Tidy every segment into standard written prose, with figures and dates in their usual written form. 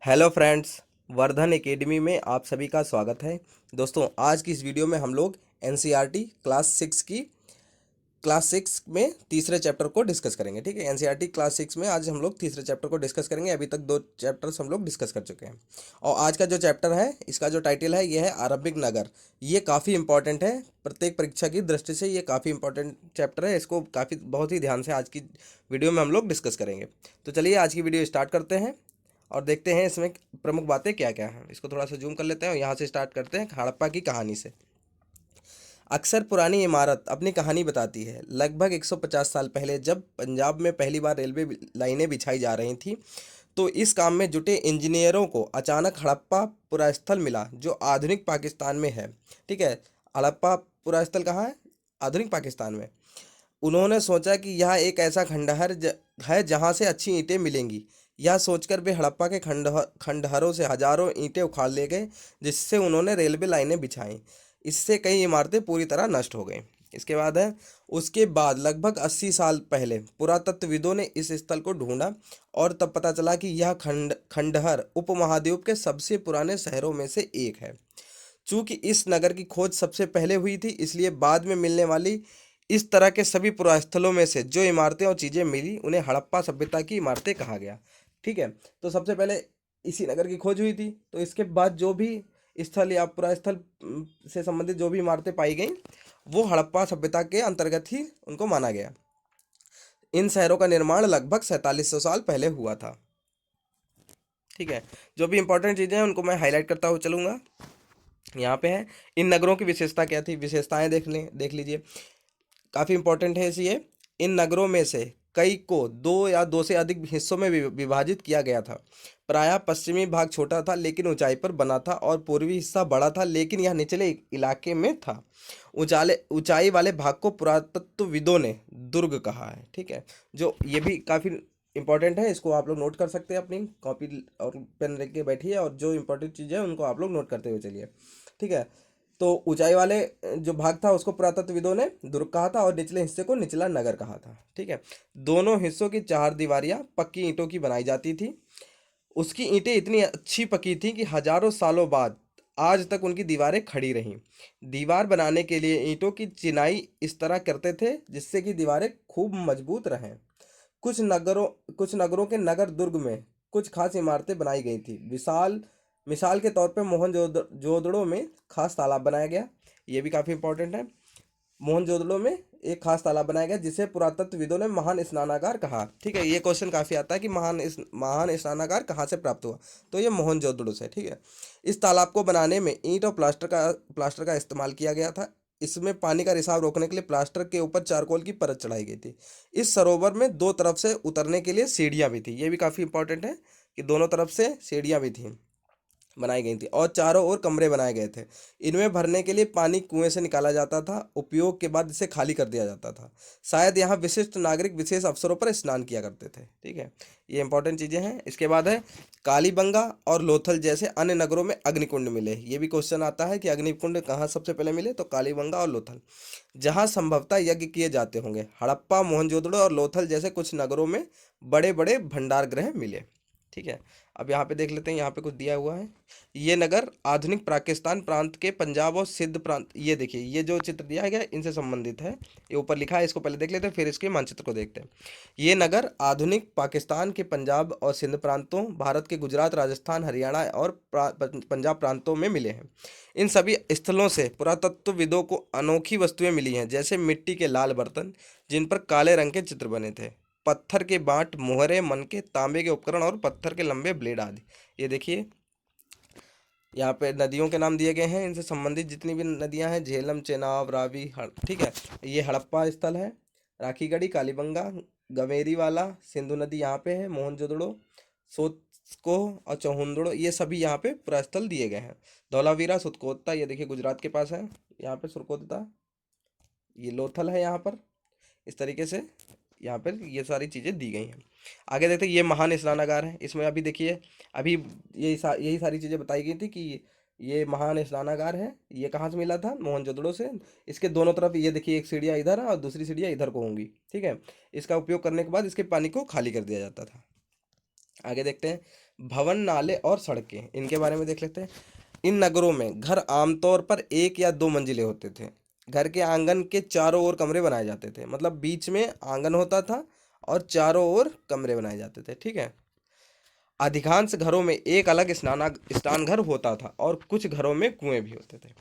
Hello friends, Vardhan academy में आप सभी का स्वागत है। दोस्तों, आज की इस वीडियो में हम लोग एनसीईआरटी क्लास सिक्स में तीसरे चैप्टर को डिस्कस करेंगे। ठीक है, एनसीईआरटी क्लास सिक्स में आज हम लोग तीसरे चैप्टर को डिस्कस करेंगे। अभी तक दो चैप्टर्स हम लोग डिस्कस कर चुके हैं और आज का जो चैप्टर है, इसका जो टाइटल है, ये है आरंभिक नगर। ये काफ़ी इंपॉर्टेंट है, प्रत्येक परीक्षा की दृष्टि से ये काफ़ी इंपॉर्टेंट चैप्टर है। इसको काफ़ी बहुत ही ध्यान से आज की वीडियो में हम लोग डिस्कस करेंगे। तो चलिए आज की वीडियो स्टार्ट करते हैं और देखते हैं इसमें प्रमुख बातें क्या क्या हैं। इसको थोड़ा सा जूम कर लेते हैं और यहाँ से स्टार्ट करते हैं हड़प्पा की कहानी से। अक्सर पुरानी इमारत अपनी कहानी बताती है। लगभग 150 साल पहले जब पंजाब में पहली बार रेलवे लाइनें बिछाई जा रही थी, तो इस काम में जुटे इंजीनियरों को अचानक हड़प्पा पुरास्थल मिला, जो आधुनिक पाकिस्तान में है। ठीक है, हड़प्पा पुरास्थल कहाँ है? आधुनिक पाकिस्तान में। उन्होंने सोचा कि यह एक ऐसा है जहाँ से अच्छी ईंटें मिलेंगी। यह सोचकर वे हड़प्पा के खंडहरों से हजारों ईंटें उखाड़ ले गए, जिससे उन्होंने रेलवे लाइनें बिछाईं। इससे कई इमारतें पूरी तरह नष्ट हो गईं। इसके बाद है, उसके बाद लगभग 80 साल पहले पुरातत्वविदों ने इस स्थल को ढूंढा और तब पता चला कि यह खंडहर उपमहाद्वीप के सबसे पुराने शहरों में से एक है। चूंकि इस नगर की खोज सबसे पहले हुई थी, इसलिए बाद में मिलने वाली इस तरह के सभी पुरास्थलों में से जो इमारतें और चीज़ें मिली, उन्हें हड़प्पा सभ्यता की इमारतें कहा गया। ठीक है, तो सबसे पहले इसी नगर की खोज हुई थी, तो इसके बाद जो भी स्थल या पुरास्थल से संबंधित जो भी इमारतें पाई गई, वो हड़प्पा सभ्यता के अंतर्गत ही उनको माना गया। इन शहरों का निर्माण लगभग 4700 साल पहले हुआ था। ठीक है, जो भी इंपॉर्टेंट चीज़ें हैं उनको मैं हाईलाइट करता हुआ चलूँगा। यहाँ पे है, इन नगरों की विशेषता क्या थी, विशेषताएं देख लीजिए। काफ़ी इंपॉर्टेंट है ये। इन नगरों में से कई को दो या दो से अधिक हिस्सों में विभाजित किया गया था। प्रायः पश्चिमी भाग छोटा था लेकिन ऊंचाई पर बना था, और पूर्वी हिस्सा बड़ा था लेकिन यह निचले इलाके में था। ऊंचाई वाले भाग को पुरातत्वविदों ने दुर्ग कहा है। ठीक है, जो ये भी काफ़ी इंपॉर्टेंट है, इसको आप लोग नोट कर सकते हैं। अपनी कॉपी और पेन रख के बैठिए और जो इंपॉर्टेंट चीज़ें हैं उनको आप लोग नोट करते हुए चलिए। ठीक है, तो ऊंचाई वाले जो भाग था उसको पुरातत्वविदों ने दुर्ग कहा था और निचले हिस्से को निचला नगर कहा था। ठीक है, दोनों हिस्सों की चार दीवारियां पक्की ईंटों की बनाई जाती थी। उसकी ईंटें इतनी अच्छी पकी थी कि हजारों सालों बाद आज तक उनकी दीवारें खड़ी रहीं। दीवार बनाने के लिए ईंटों की चिनाई इस तरह करते थे जिससे कि दीवारें खूब मजबूत रहें। कुछ नगरों के नगर दुर्ग में कुछ खास इमारतें बनाई गई थी। मिसाल के तौर पे मोहनजोदड़ो में खास तालाब बनाया गया। ये भी काफ़ी इंपॉर्टेंट है। मोहनजोदड़ो में एक खास तालाब बनाया गया जिसे पुरातत्वविदों ने महान स्नानागार कहा। ठीक है, ये क्वेश्चन काफ़ी आता है कि महान स्नानागार कहाँ से प्राप्त हुआ, तो ये मोहनजोदड़ो से। ठीक है, इस तालाब को बनाने में ईंट और प्लास्टर का इस्तेमाल किया गया था। इसमें पानी का रिसाव रोकने के लिए प्लास्टर के ऊपर चारकोल की परत चढ़ाई गई थी। इस सरोवर में दो तरफ से उतरने के लिए सीढ़ियाँ भी थी। ये भी काफ़ी इंपॉर्टेंट है कि दोनों तरफ से सीढ़ियाँ भी थी, बनाई गई थी, और चारों ओर कमरे बनाए गए थे। इनमें भरने के लिए पानी कुएं से निकाला जाता था। उपयोग के बाद इसे खाली कर दिया जाता था। शायद यहाँ विशिष्ट नागरिक विशेष अवसरों पर स्नान किया करते थे। ठीक है, ये इंपॉर्टेंट चीज़ें हैं। इसके बाद है, कालीबंगा और लोथल जैसे अन्य नगरों में अग्निकुंड मिले। ये भी क्वेश्चन आता है कि अग्निकुंड कहाँ सबसे पहले मिले, तो कालीबंगा और लोथल, जहाँ संभवतः यज्ञ किए जाते होंगे। हड़प्पा, मोहनजोदड़ो और लोथल जैसे कुछ नगरों में बड़े बड़े भंडार गृह मिले। ठीक है, अब यहाँ पे देख लेते हैं, यहाँ पे कुछ दिया हुआ है। ये नगर आधुनिक पाकिस्तान प्रांत के पंजाब और सिंध प्रांत, ये देखिए, ये जो चित्र दिया गया है इनसे संबंधित है। ये ऊपर लिखा है, इसको पहले देख लेते हैं फिर इसके मानचित्र को देखते हैं। ये नगर आधुनिक पाकिस्तान के पंजाब और सिंध प्रांतों, भारत के गुजरात, राजस्थान, हरियाणा और पंजाब प्रांतों में मिले हैं। इन सभी स्थलों से पुरातत्वविदों को अनोखी वस्तुएं मिली हैं, जैसे मिट्टी के लाल बर्तन जिन पर काले रंग के चित्र बने थे, पत्थर के बांट, मोहरे, मनके, तांबे के उपकरण और पत्थर के लंबे ब्लेड आदि। ये देखिए, यहाँ पे नदियों के नाम दिए गए हैं, इनसे संबंधित जितनी भी नदियाँ हैं, झेलम, चेनाब, रावी, ठीक है। ये हड़प्पा स्थल है। राखीगढ़ी, कालीबंगा, गवेरी वाला, सिंधु नदी यहाँ पे है, मोहनजोदड़ो, सोत्को और चौहुंदड़ो, ये सभी यहाँ पे पुरास्थल दिए गए हैं। धौलावीरा, सुतकोता, ये देखिए गुजरात के पास है, यहाँ पे सुरकोता, ये लोथल है यहाँ पर। इस तरीके से यहाँ पर ये सारी चीज़ें दी गई हैं। आगे देखते हैं, ये महान स्नानागार है। इसमें अभी देखिए, अभी यही सारी चीज़ें बताई गई थी कि ये महान स्नानागार है। ये कहाँ से मिला था? मोहनजोदड़ो से। इसके दोनों तरफ ये देखिए, एक सीढ़ियाँ इधर है और दूसरी सीढ़ियाँ इधर को होंगी। ठीक है, इसका उपयोग करने के बाद इसके पानी को खाली कर दिया जाता था। आगे देखते हैं भवन, नाले और सड़कें, इनके बारे में देख लेते हैं। इन नगरों में घर आमतौर पर एक या दो मंजिले होते थे। घर के आंगन के चारों ओर कमरे बनाए जाते थे, मतलब बीच में आंगन होता था और चारों ओर कमरे बनाए जाते थे, ठीक है। अधिकांश घरों में एक अलग स्नान घर होता था और कुछ घरों में कुएं भी होते थे।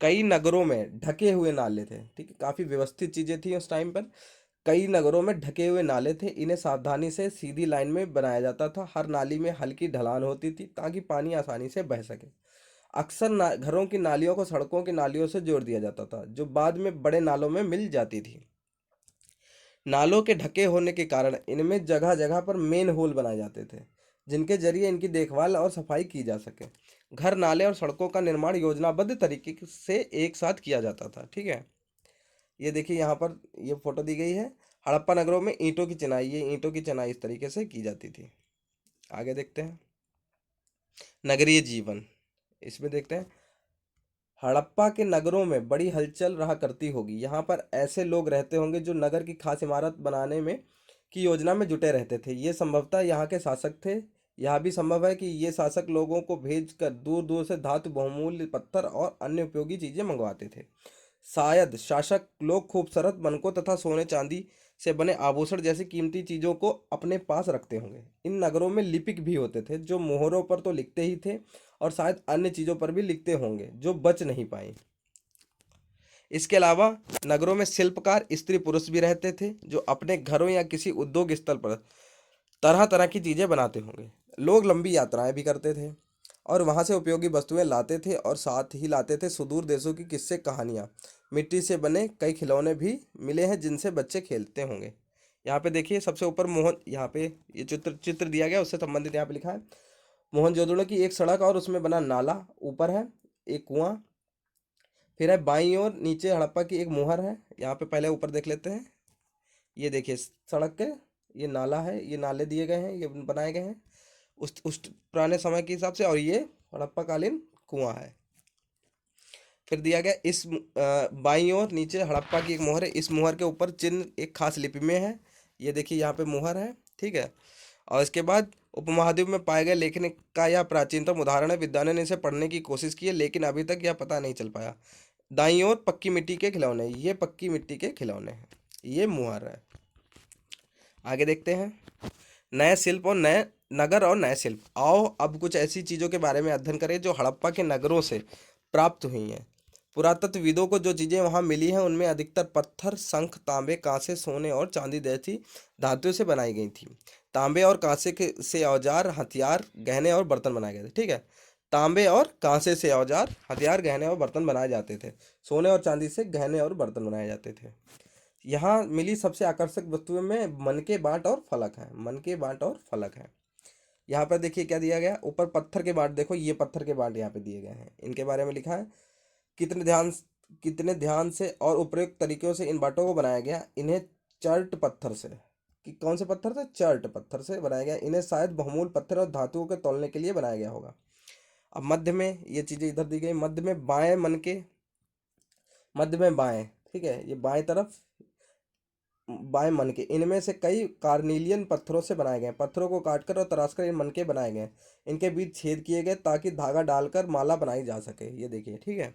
कई नगरों में ढके हुए नाले थे, ठीक है, काफी व्यवस्थित चीजें थी उस टाइम पर। कई नगरों में ढके हुए नाले थे, इन्हें सावधानी से सीधी लाइन में बनाया जाता था। हर नाली में हल्की ढलान होती थी ताकि पानी आसानी से बह सके। अक्सर घरों की नालियों को सड़कों की नालियों से जोड़ दिया जाता था, जो बाद में बड़े नालों में मिल जाती थी। नालों के ढके होने के कारण इनमें जगह जगह पर मेन होल बनाए जाते थे, जिनके जरिए इनकी देखभाल और सफाई की जा सके। घर, नाले और सड़कों का निर्माण योजनाबद्ध तरीके से एक साथ किया जाता था, ठीक है। ये देखिए यहाँ पर ये फोटो दी गई है। हड़प्पा नगरों में ईंटों की चिनाई, ये ईंटों की चिनाई इस तरीके से की जाती थी। आगे देखते हैं नगरीय जीवन, इसमें देखते हैं हड़प्पा के नगरों में बड़ी हलचल रहा करती होगी। यहाँ पर ऐसे लोग रहते होंगे जो नगर की खास इमारत बनाने में की योजना में जुटे रहते थे। ये संभवतः यहाँ के शासक थे। यह भी संभव है कि ये शासक लोगों को भेजकर दूर दूर से धातु, बहुमूल्य पत्थर और अन्य उपयोगी चीजें मंगवाते थे। शायद शासक लोग खूबसूरत बनकों तथा सोने चांदी से बने आभूषण जैसी कीमती चीजों को अपने पास रखते होंगे। इन नगरों में लिपिक भी होते थे, जो मोहरों पर तो लिखते ही थे और शायद अन्य चीजों पर भी लिखते होंगे जो बच नहीं पाई। इसके अलावा नगरों में शिल्पकार स्त्री पुरुष भी रहते थे, जो अपने घरों या किसी उद्योग स्थल पर तरह तरह की चीजें बनाते होंगे। लोग लंबी यात्राएं भी करते थे और वहां से उपयोगी वस्तुएं लाते थे, और साथ ही लाते थे सुदूर देशों की किस्से कहानियां। मिट्टी से बने कई खिलौने भी मिले हैं जिनसे बच्चे खेलते होंगे। यहाँ पे देखिए सबसे ऊपर मोहन, यहाँ पे ये चित्र चित्र दिया गया, उससे संबंधित यहाँ पे लिखा है मोहनजोदड़ो की एक सड़क और उसमें बना नाला, ऊपर है एक कुआं, फिर है बाईं ओर नीचे हड़प्पा की एक मुहर है। यहाँ पे पहले ऊपर देख लेते हैं। ये देखिए सड़क के, ये नाला है, ये नाले दिए गए हैं, ये बनाए गए हैं उस पुराने समय के हिसाब से, और ये हड़प्पा कालीन कुआं है। फिर दिया गया इस बाईं ओर नीचे हड़प्पा की एक मोहर है, इस मोहर के ऊपर चिन्ह एक खास लिपि में है। ये देखिए यहाँ पे मोहर है, ठीक है। और इसके बाद उपमहाद्वीप में पाए गए लेखन का यह प्राचीनतम उदाहरण है। विद्वानों ने इसे पढ़ने की कोशिश की है, लेकिन अभी तक यह पता नहीं चल पाया। दाईं ओर पक्की मिट्टी के खिलौने, ये पक्की मिट्टी के खिलौने हैं, ये मुहर है। आगे देखते हैं नए शिल्प और नए नगर और नए शिल्प। आओ अब कुछ ऐसी चीज़ों के बारे में अध्ययन करें जो हड़प्पा के नगरों से प्राप्त हुई हैं। पुरातत्वविदों को जो चीज़ें वहाँ मिली हैं उनमें अधिकतर पत्थर, शंख, तांबे, कांसे, सोने और चांदी जैसी धातुओं से बनाई गई थी। तांबे और कांसे के से औजार, हथियार, गहने और बर्तन बनाए गए थे, ठीक है। तांबे और कांसे से औजार, हथियार, गहने और बर्तन बनाए जाते थे। सोने और चांदी से गहने और बर्तन बनाए जाते थे। यहाँ मिली सबसे आकर्षक वस्तुओं में मन के बांट और फलक है, मन के बांट और फलक है। यहाँ पर देखिए क्या दिया गया, ऊपर पत्थर के बांट देखो, ये पत्थर के बांट यहाँ पे दिए गए हैं, इनके बारे में लिखा है कितने ध्यान कितने ध्यान से और उपयुक्त तरीकों से इन बाटों को बनाया गया। इन्हें चर्ट पत्थर से, कि कौन से पत्थर से, चर्ट पत्थर से बनाया गया। इन्हें शायद बहुमूल्य पत्थर और धातुओं के तौलने के लिए बनाया गया होगा। अब मध्य में ये चीज़ें इधर दी गई, मध्य में बाएं मन के, मध्य में बाएं, ठीक है, ये बाएं तरफ बाएं मन के, इनमें से कई कार्निलियन पत्थरों से बनाए गए। पत्थरों को काटकर और तराशकर इन मन के बनाए गए। इनके बीच छेद किए गए ताकि धागा डालकर माला बनाई जा सके, ये देखिए, ठीक है।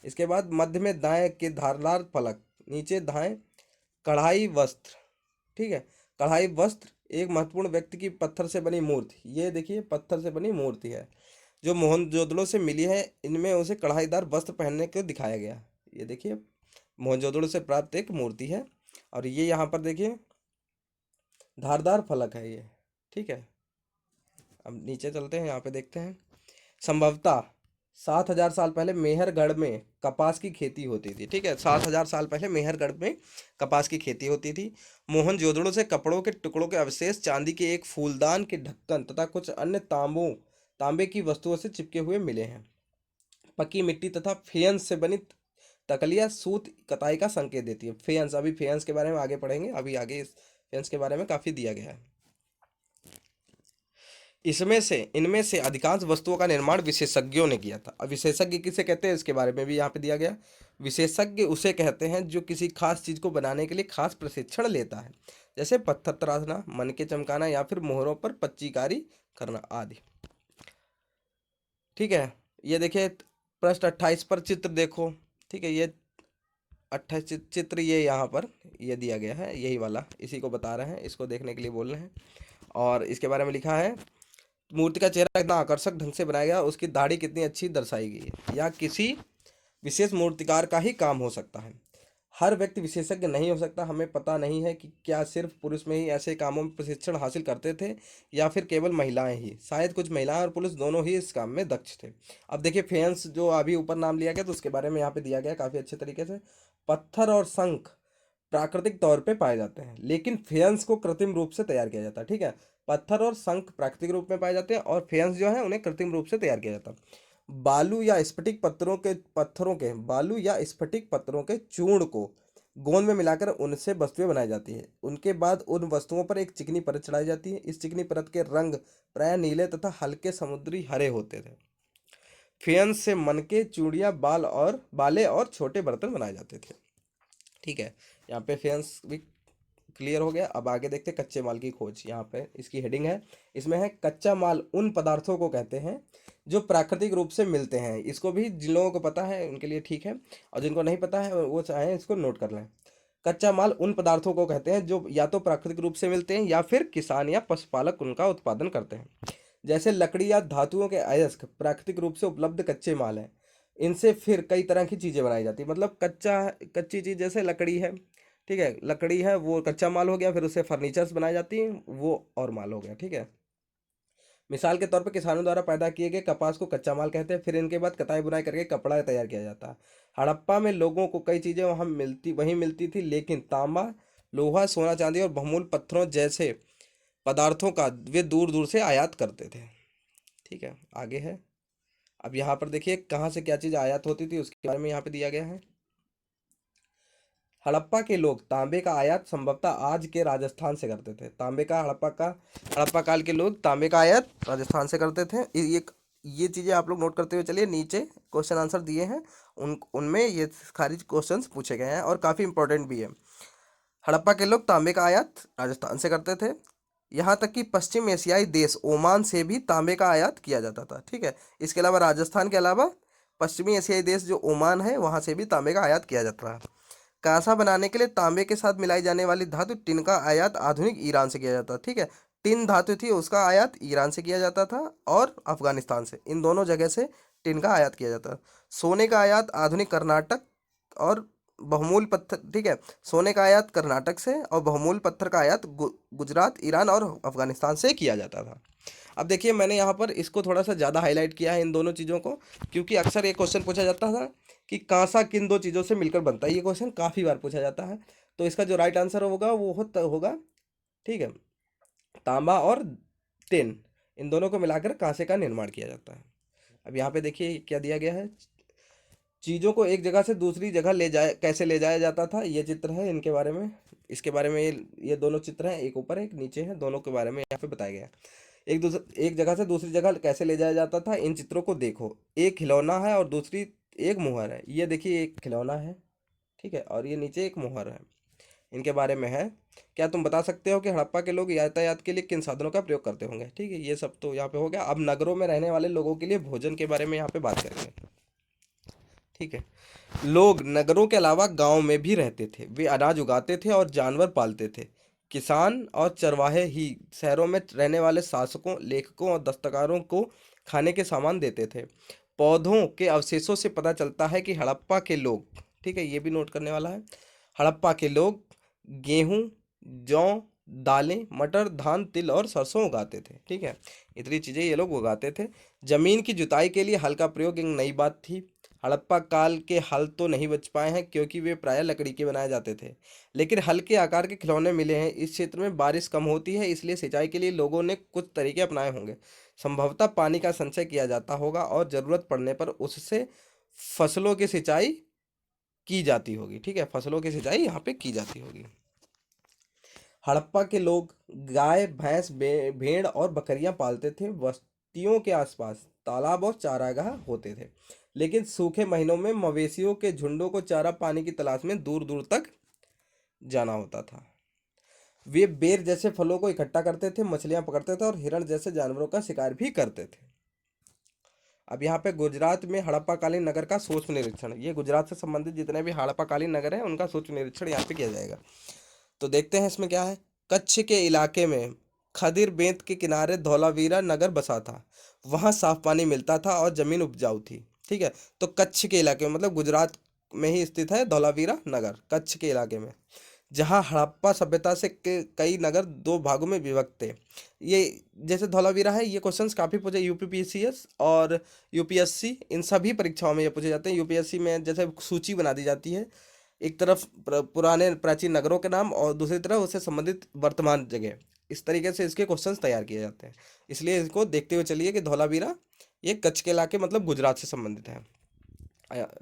इसके बाद मध्य में दाएं के धारदार फलक, नीचे दाएं कढ़ाई वस्त्र, ठीक है। कढ़ाई वस्त्र एक महत्वपूर्ण व्यक्ति की पत्थर से बनी मूर्ति, ये देखिए पत्थर से बनी मूर्ति है जो मोहनजोदड़ो से मिली है। इनमें उसे कढ़ाईदार वस्त्र पहनने को दिखाया गया। ये देखिए मोहनजोदड़ो से प्राप्त एक मूर्ति है। और ये यहाँ पर देखिए धारदार फलक है ये, ठीक है। अब नीचे चलते हैं, यहाँ पे देखते हैं संभवतः 7,000 साल पहले मेहरगढ़ में कपास की खेती होती थी, ठीक है। 7,000 साल पहले मेहरगढ़ में कपास की खेती होती थी। मोहनजोदड़ो से कपड़ों के टुकड़ों के अवशेष, चांदी के एक फूलदान के ढक्कन तथा कुछ अन्य तांबे की वस्तुओं से चिपके हुए मिले हैं। पक्की मिट्टी तथा फेयंस से बनी तकलिया सूत कताई का संकेत देती है। फेयंस, अभी फेयंस के बारे में आगे पढ़ेंगे, अभी आगे इस फेयंस के बारे में काफ़ी दिया गया है। इनमें से अधिकांश वस्तुओं का निर्माण विशेषज्ञों ने किया था। अब विशेषज्ञ किसे कहते हैं इसके बारे में भी यहाँ पे दिया गया। विशेषज्ञ उसे कहते हैं जो किसी खास चीज को बनाने के लिए खास प्रशिक्षण लेता है, जैसे पत्थर तराशना, मन के चमकाना या फिर मोहरों पर पच्चीकारी करना आदि। ठीक है, ये देखिए पृष्ठ 28 पर चित्र देखो। ठीक है, ये 28 चित्र ये यहाँ पर ये दिया गया है, यही वाला, इसी को बता रहे हैं, इसको देखने के लिए बोल रहे हैं। और इसके बारे में लिखा है मूर्ति का चेहरा कितना आकर्षक ढंग से बनाया गया, उसकी दाढ़ी कितनी अच्छी दर्शाई गई है, या किसी विशेष मूर्तिकार का ही काम हो सकता है। हर व्यक्ति विशेषज्ञ नहीं हो सकता। हमें पता नहीं है कि क्या सिर्फ पुरुष में ही ऐसे कामों में प्रशिक्षण हासिल करते थे या फिर केवल महिलाएं ही। शायद कुछ महिलाएं और पुरुष दोनों ही इस काम में दक्ष थे। अब देखिए फेंस जो अभी ऊपर नाम लिया गया तो उसके बारे में यहाँ पे दिया गया काफ़ी अच्छे तरीके से। पत्थर और शंख प्राकृतिक तौर पे पाए जाते हैं, लेकिन फेंस को कृत्रिम रूप से तैयार किया जाता है। ठीक है, पत्थर और शंख प्राकृतिक रूप में पाए जाते हैं और फेंस जो है उन्हें कृत्रिम रूप से तैयार किया जाता है। बालू या स्फटिक पत्थरों के चूर्ण को गोंद में मिलाकर उनसे वस्तुएं बनाई जाती है। उनके बाद उन वस्तुओं पर एक चिकनी परत चढ़ाई जाती है। इस चिकनी परत के रंग प्राय नीले तथा हल्के समुद्री हरे होते थे। फेंस से मनके, चूड़ियाँ, बाले और छोटे बर्तन बनाए जाते थे। ठीक है, यहाँ पे फेंस भी क्लियर हो गया। अब आगे देखते हैं कच्चे माल की खोज। यहाँ पे इसकी हेडिंग है, इसमें है कच्चा माल उन पदार्थों को कहते हैं जो प्राकृतिक रूप से मिलते हैं। इसको भी जिन लोगों को पता है उनके लिए ठीक है, और जिनको नहीं पता है वो चाहे इसको नोट कर लें। कच्चा माल उन पदार्थों को कहते हैं जो या तो प्राकृतिक रूप से मिलते हैं या फिर किसान या पशुपालक उनका उत्पादन करते हैं। जैसे लकड़ी या धातुओं के अयस्क प्राकृतिक रूप से उपलब्ध कच्चे माल हैं। इनसे फिर कई तरह की चीज़ें बनाई जाती है। मतलब कच्ची चीज़ जैसे लकड़ी है। ठीक है, लकड़ी है वो कच्चा माल हो गया, फिर उससे फर्नीचर्स बनाई जाती हैं, वो और माल हो गया। ठीक है, मिसाल के तौर पर किसानों द्वारा पैदा किए गए कपास को कच्चा माल कहते हैं। फिर इनके बाद कताई बुनाई करके कपड़ा तैयार किया जाता है। हड़प्पा में लोगों को कई चीज़ें वहीं मिलती थी, लेकिन तांबा, लोहा, सोना, चांदी और बहुमूल्य पत्थरों जैसे पदार्थों का वे दूर दूर से आयात करते थे। ठीक है, आगे है। अब यहाँ पर देखिए कहाँ से क्या चीज़ आयात होती थी उसके बारे में यहाँ पे दिया गया है। हड़प्पा के लोग तांबे का आयात संभवतः आज के राजस्थान से करते थे। हड़प्पा काल के लोग तांबे का आयात राजस्थान से करते थे। ये चीज़ें आप लोग नोट करते हुए चलिए। नीचे क्वेश्चन आंसर दिए हैं, उनमें ये सारी क्वेश्चंस पूछे गए हैं और काफ़ी इंपॉर्टेंट भी है। हड़प्पा के लोग तांबे का आयात राजस्थान से करते थे। यहाँ तक कि पश्चिम एशियाई देश ओमान से भी तांबे का आयात किया जाता था। ठीक है, इसके अलावा राजस्थान के अलावा पश्चिमी एशियाई देश जो ओमान है वहाँ से भी तांबे का आयात किया जाता था। कांसा बनाने के लिए तांबे के साथ मिलाई जाने वाली धातु टिन का आयात आधुनिक ईरान से किया जाता था। ठीक है, टिन धातु थी उसका आयात ईरान से किया जाता था और अफगानिस्तान से, इन दोनों जगह से टिन का आयात किया जाता था। सोने का आयात आधुनिक कर्नाटक और बहुमूल्य पत्थर, ठीक है, सोने का आयात कर्नाटक से और बहुमूल्य पत्थर का आयात गुजरात, ईरान और अफगानिस्तान से किया जाता था। अब देखिए मैंने यहाँ पर इसको थोड़ा सा ज़्यादा हाईलाइट किया है इन दोनों चीज़ों को, क्योंकि अक्सर ये क्वेश्चन पूछा जाता था कि कांसा किन दो चीज़ों से मिलकर बनता है। ये क्वेश्चन काफ़ी बार पूछा जाता है, तो इसका जो राइट आंसर होगा वो होगा, ठीक है, तांबा और टिन, इन दोनों को मिलाकर कांसे का निर्माण किया जाता है। अब यहाँ पे देखिए क्या दिया गया है, चीज़ों को एक जगह से दूसरी जगह कैसे ले जाया जाता था, ये चित्र है इनके बारे में, इसके बारे में ये दोनों चित्र हैं, एक ऊपर एक नीचे है, दोनों के बारे में यहाँ पे बताया गया है। एक जगह से दूसरी जगह कैसे ले जाया जाता था, इन चित्रों को देखो। एक खिलौना है और दूसरी एक मुहर है। ये देखिए एक खिलौना है, ठीक है, और ये नीचे एक मुहर है। इनके बारे में है, क्या तुम बता सकते हो कि हड़प्पा के लोग यातायात के लिए किन साधनों का प्रयोग करते होंगे। ठीक है, ये सब तो यहाँ पे हो गया। अब नगरों में रहने वाले लोगों के लिए भोजन के बारे में यहाँ पे बात करेंगे। ठीक है, लोग नगरों के अलावा गांव में भी रहते थे। वे अनाज उगाते थे और जानवर पालते थे। किसान और चरवाहे ही शहरों में रहने वाले शासकों, लेखकों और दस्तकारों को खाने के सामान देते थे। पौधों के अवशेषों से पता चलता है कि हड़प्पा के लोग, ठीक है, ये भी नोट करने वाला है, हड़प्पा के लोग गेहूं, जौ, दालें, मटर, धान, तिल और सरसों उगाते थे। ठीक है, इतनी चीज़ें ये लोग उगाते थे। जमीन की जुताई के लिए हल का प्रयोग एक नई बात थी। हड़प्पा काल के हल तो नहीं बच पाए हैं क्योंकि वे प्रायः लकड़ी के बनाए जाते थे, लेकिन हल के आकार के खिलौने मिले हैं। इस क्षेत्र में बारिश कम होती है, इसलिए सिंचाई के लिए लोगों ने कुछ तरीके अपनाए होंगे। संभवतः पानी का संचय किया जाता होगा और ज़रूरत पड़ने पर उससे फसलों की सिंचाई की जाती होगी। ठीक है, फसलों की सिंचाई यहाँ पे की जाती होगी। हड़प्पा के लोग गाय भैंस भेड़ और बकरियां पालते थे। बस्तियों के आसपास तालाब और चारागाह होते थे, लेकिन सूखे महीनों में मवेशियों के झुंडों को चारा पानी की तलाश में दूर दूर तक जाना होता था। वे बेर जैसे फलों को इकट्ठा करते थे, मछलियां पकड़ते थे और हिरण जैसे जानवरों का शिकार भी करते थे। अब यहाँ पे गुजरात में हड़प्पाकालीन नगर का सूक्ष्म निरीक्षण, ये गुजरात से संबंधित जितने भी हड़प्पाकालीन नगर हैं उनका सूक्ष्म निरीक्षण यहाँ पे किया जाएगा। तो देखते हैं इसमें क्या है। कच्छ के इलाके में खदिर बेंत के किनारे धौलावीरा नगर बसा था। वहाँ साफ पानी मिलता था और जमीन उपजाऊ थी। ठीक है, तो कच्छ के इलाके में मतलब गुजरात में ही स्थित है धौलावीरा नगर, कच्छ के इलाके में, जहाँ हड़प्पा सभ्यता से कई नगर दो भागों में विभक्त थे। ये जैसे धौलावीरा है, ये क्वेश्चंस काफ़ी पूछे यूपीपीसीएस और यूपीएससी, इन सभी परीक्षाओं में ये पूछे जाते हैं। यूपीएससी में जैसे सूची बना दी जाती है, एक तरफ पुराने प्राचीन नगरों के नाम और दूसरी तरफ उससे संबंधित वर्तमान जगह, इस तरीके से इसके क्वेश्चंस तैयार किए जाते हैं। इसलिए इसको देखते हुए चलिए कि धौलावीरा ये कच्छ के इलाके मतलब गुजरात से संबंधित है।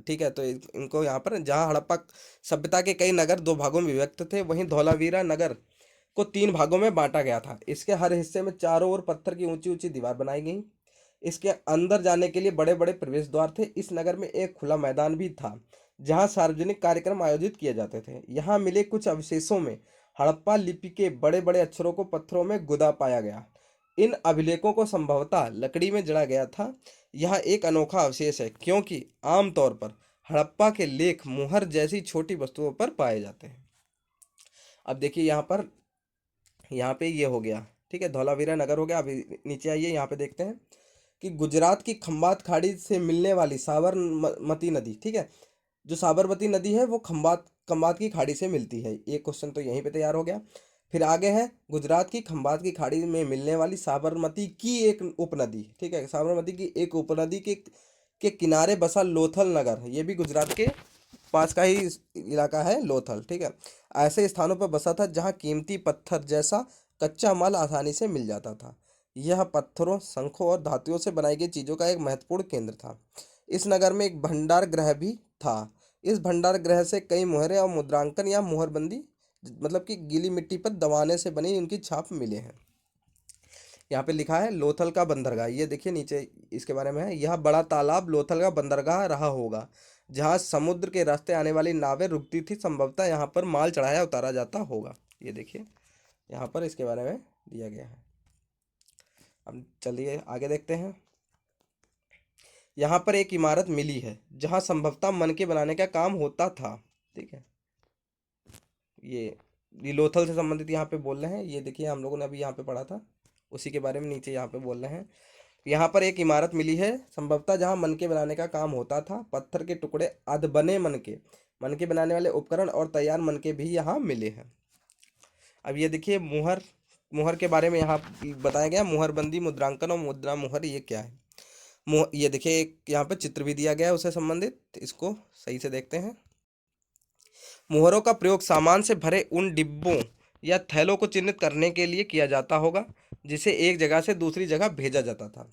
ठीक है, तो इनको यहाँ पर जहाँ हड़प्पा सभ्यता के कई नगर दो भागों में विभक्त थे, वहीं धौलावीरा नगर को तीन भागों में बांटा गया था। इसके हर हिस्से में चारों ओर पत्थर की ऊंची ऊंची दीवार बनाई गई। इसके अंदर जाने के लिए बड़े बड़े प्रवेश द्वार थे। इस नगर में एक खुला मैदान भी था जहाँ सार्वजनिक कार्यक्रम आयोजित किए जाते थे। यहाँ मिले कुछ अवशेषों में हड़प्पा लिपि के बड़े बड़े अक्षरों को पत्थरों में गुदा पाया गया। इन अभिलेखों को संभवतः लकड़ी में जड़ा गया था। यह एक अनोखा अवशेष है क्योंकि आमतौर पर हड़प्पा के लेख मुहर जैसी छोटी वस्तुओं पर पाए जाते हैं। अब देखिए यहाँ पे ये हो गया। ठीक है, धौलावीरा नगर हो गया। अभी नीचे आइए, यहाँ पे देखते हैं कि गुजरात की खंबात खाड़ी से मिलने वाली साबरमती नदी, ठीक है, जो साबरमती नदी है वो खंबात की खाड़ी से मिलती है। ये क्वेश्चन तो यहीं पे तैयार हो गया। फिर आगे है गुजरात की खंबात की खाड़ी में मिलने वाली साबरमती की एक उपनदी। ठीक है, साबरमती की एक उपनदी के किनारे बसा लोथल नगर, ये भी गुजरात के पास का ही इलाका है लोथल। ठीक है, ऐसे स्थानों पर बसा था जहाँ कीमती पत्थर जैसा कच्चा माल आसानी से मिल जाता था। यह पत्थरों, शंखों और धातुओं से बनाई गई चीज़ों का एक महत्वपूर्ण केंद्र था। इस नगर में एक भंडार गृह भी था। इस भंडार गृह से कई मुहरें और मुद्रांकन या मुहरबंदी मतलब कि गीली मिट्टी पर दबाने से बनी उनकी छाप मिले हैं। यहाँ पे लिखा है लोथल का बंदरगाह, ये देखिए नीचे इसके बारे में है। यह बड़ा तालाब लोथल का बंदरगाह रहा होगा जहाँ समुद्र के रास्ते आने वाली नावें रुकती थी। संभवतः यहाँ पर माल चढ़ाया उतारा जाता होगा। ये देखिए यहाँ पर इसके बारे में दिया गया है। अब चलिए आगे देखते हैं। यहाँ पर एक इमारत मिली है जहाँ संभवतः मनके बनाने का काम होता था। ठीक है, ये लोथल से संबंधित यहाँ पे बोल रहे हैं। ये देखिए हम लोगों ने अभी यहाँ पे पढ़ा था, उसी के बारे में नीचे यहाँ पे बोल रहे हैं। यहाँ पर एक इमारत मिली है संभवतः जहाँ मनके बनाने का काम होता था। पत्थर के टुकड़े, अधबने मनके बनाने वाले उपकरण और तैयार मनके भी यहाँ मिले हैं। अब ये देखिए मुहर के बारे में यहाँ बताया गया। मुहरबंदी, मुद्रांकन और मुद्रा मुहर, ये क्या है। ये देखिए एक यहाँ पे चित्र भी दिया गया है उससे संबंधित, इसको सही से देखते हैं। मुहरों का प्रयोग सामान से भरे उन डिब्बों या थैलों को चिन्हित करने के लिए किया जाता होगा जिसे एक जगह से दूसरी जगह भेजा जाता था।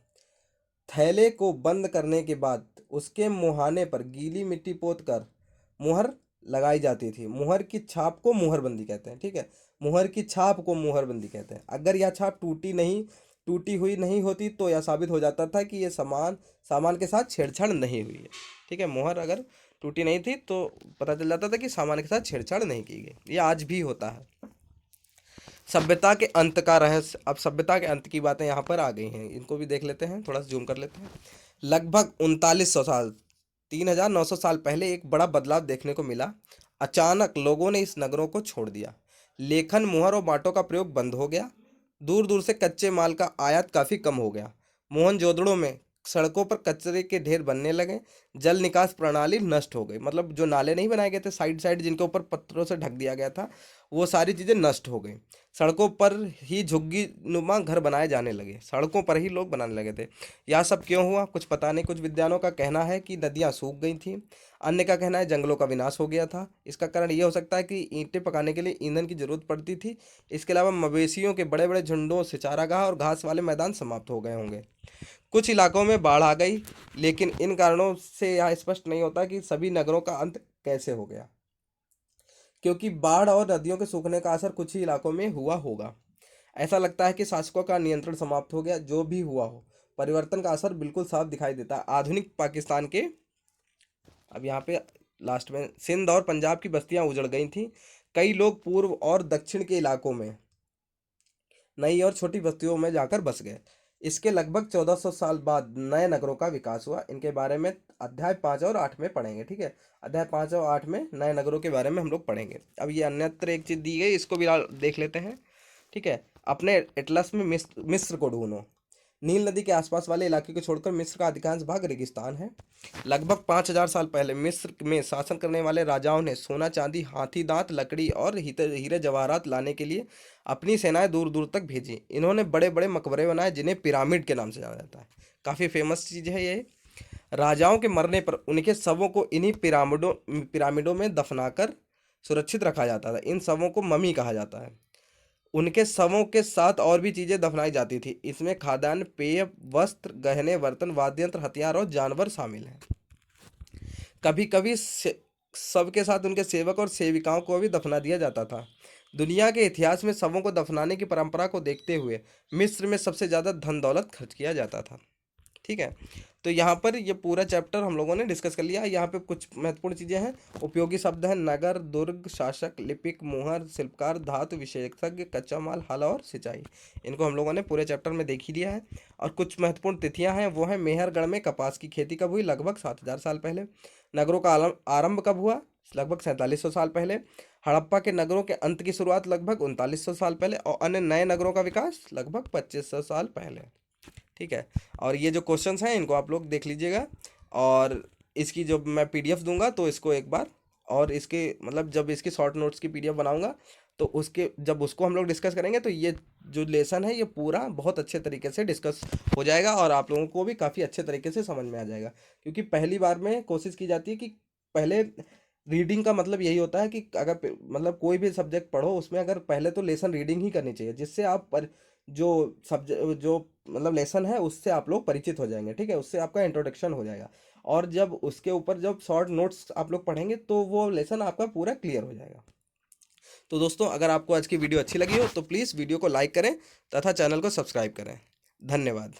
थैले को बंद करने के बाद उसके मुहाने पर गीली मिट्टी पोत कर मुहर लगाई जाती थी। मुहर की छाप को मुहरबंदी कहते हैं। ठीक है, मुहर की छाप को मुहरबंदी कहते हैं। अगर यह छाप टूटी हुई नहीं होती तो यह साबित हो जाता था कि ये सामान के साथ छेड़छाड़ नहीं हुई है। ठीक है, मुहर अगर टूटी नहीं थी तो पता चल जाता था कि सामान के साथ छेड़छाड़ नहीं की गई। ये आज भी होता है। सभ्यता के अंत का रहस्य। अब सभ्यता के अंत की बातें यहाँ पर आ गई हैं, इनको भी देख लेते हैं, थोड़ा सा जूम कर लेते हैं। लगभग 3900 साल, 3900 साल पहले एक बड़ा बदलाव देखने को मिला। अचानक लोगों ने इस नगरों को छोड़ दिया। लेखन, मुहर और बाटों का प्रयोग बंद हो गया। दूर दूर से कच्चे माल का आयात काफ़ी कम हो गया। मोहनजोदड़ो में सड़कों पर कचरे के ढेर बनने लगे। जल निकास प्रणाली नष्ट हो गई, मतलब जो नाले नहीं बनाए गए थे साइड साइड जिनके ऊपर पत्थरों से ढक दिया गया था, वो सारी चीज़ें नष्ट हो गई। सड़कों पर ही झुग्गी नुमा घर बनाए जाने लगे। सड़कों पर ही लोग बनाने लगे थे। यह सब क्यों हुआ कुछ पता नहीं। कुछ विद्वानों का कहना है कि नदियाँ सूख गई थीं। अन्य का कहना है जंगलों का विनाश हो गया था। इसका कारण यह हो सकता है कि ईंटें पकाने के लिए ईंधन की जरूरत पड़ती थी। इसके अलावा मवेशियों के बड़े बड़े झुंडों से चारागाह और घास वाले मैदान समाप्त हो गए होंगे। कुछ इलाकों में बाढ़ आ गई, लेकिन इन कारणों से यह स्पष्ट नहीं होता कि सभी नगरों का अंत कैसे हो गया। क्योंकि बाढ़ और नदियों के सूखने का असर कुछ ही इलाकों में हुआ होगा। ऐसा लगता है कि शासकों का नियंत्रण समाप्त हो गया। जो भी हुआ हो, परिवर्तन का असर बिल्कुल साफ दिखाई देता है। आधुनिक पाकिस्तान के, अब यहाँ पे लास्ट में, सिंध और पंजाब की बस्तियां उजड़ गई थीं। कई लोग पूर्व और दक्षिण के इलाकों में नई और छोटी बस्तियों में जाकर बस गए। इसके लगभग 1400 साल बाद नए नगरों का विकास हुआ। इनके बारे में अध्याय 5 और 8 में पढ़ेंगे, ठीक है। अध्याय 5 और 8 में नए नगरों के बारे में हम लोग पढ़ेंगे। अब ये अन्यत्र एक चीज़ दी गई, इसको भी देख लेते हैं, ठीक है। अपने एटलस में मिस्र को ढूंढो। नील नदी के आसपास वाले इलाके को छोड़कर मिस्र का अधिकांश भाग रेगिस्तान है। लगभग 5000 साल पहले मिस्र में शासन करने वाले राजाओं ने सोना, चांदी, हाथी दांत, लकड़ी और हीरे जवाहरात लाने के लिए अपनी सेनाएं दूर दूर तक भेजी। इन्होंने बड़े बड़े मकबरे बनाए जिन्हें पिरामिड के नाम से जाना जाता है। काफ़ी फेमस चीज़ है ये। राजाओं के मरने पर उनके शवों को इन्हीं पिरामिडों में दफनाकर सुरक्षित रखा जाता था। इन शवों को ममी कहा जाता है। उनके शवों के साथ और भी चीजें दफनाई जाती थी। इसमें खाद्यान्न, पेय, वस्त्र, गहने, बर्तन, वाद्य यंत्र, हथियार और जानवर शामिल हैं। कभी कभी शव के साथ उनके सेवक और सेविकाओं को भी दफना दिया जाता था। दुनिया के इतिहास में शवों को दफनाने की परंपरा को देखते हुए मिस्र में सबसे ज़्यादा धन दौलत खर्च किया जाता था, ठीक है। तो यहाँ पर ये पूरा चैप्टर हम लोगों ने डिस्कस कर लिया। यहाँ पे कुछ महत्वपूर्ण चीज़ें हैं। उपयोगी शब्द हैं नगर, दुर्ग, शासक, लिपिक, मोहर, शिल्पकार, धातु विशेषज्ञ, कच्चा माल, हल और सिंचाई। इनको हम लोगों ने पूरे चैप्टर में देख ही लिया है। और कुछ महत्वपूर्ण तिथियां हैं, वो हैं मेहरगढ़ में कपास की खेती कब हुई, लगभग 7000 साल पहले। नगरों का आरंभ कब हुआ, लगभग 4700 साल पहले। हड़प्पा के नगरों के अंत की शुरुआत लगभग 3900 साल पहले। और अन्य नए नगरों का विकास लगभग 2500 साल पहले, ठीक है। और ये जो क्वेश्चंस हैं इनको आप लोग देख लीजिएगा। और इसकी जो मैं पीडीएफ दूंगा तो इसको एक बार, और इसके मतलब जब इसकी शॉर्ट नोट्स की पीडीएफ बनाऊंगा तो उसके जब उसको हम लोग डिस्कस करेंगे तो ये जो लेसन है ये पूरा बहुत अच्छे तरीके से डिस्कस हो जाएगा और आप लोगों को भी काफ़ी अच्छे तरीके से समझ में आ जाएगा। क्योंकि पहली बार में कोशिश की जाती है कि पहले रीडिंग का मतलब यही होता है कि अगर मतलब कोई भी सब्जेक्ट पढ़ो उसमें अगर पहले तो लेसन रीडिंग ही करनी चाहिए, जिससे आप पर जो सब्जेक्ट जो मतलब लेसन है उससे आप लोग परिचित हो जाएंगे, ठीक है। उससे आपका इंट्रोडक्शन हो जाएगा। और जब उसके ऊपर जब शॉर्ट नोट्स आप लोग पढ़ेंगे तो वो लेसन आपका पूरा क्लियर हो जाएगा। तो दोस्तों, अगर आपको आज की वीडियो अच्छी लगी हो तो प्लीज़ वीडियो को लाइक करें तथा चैनल को सब्सक्राइब करें। धन्यवाद।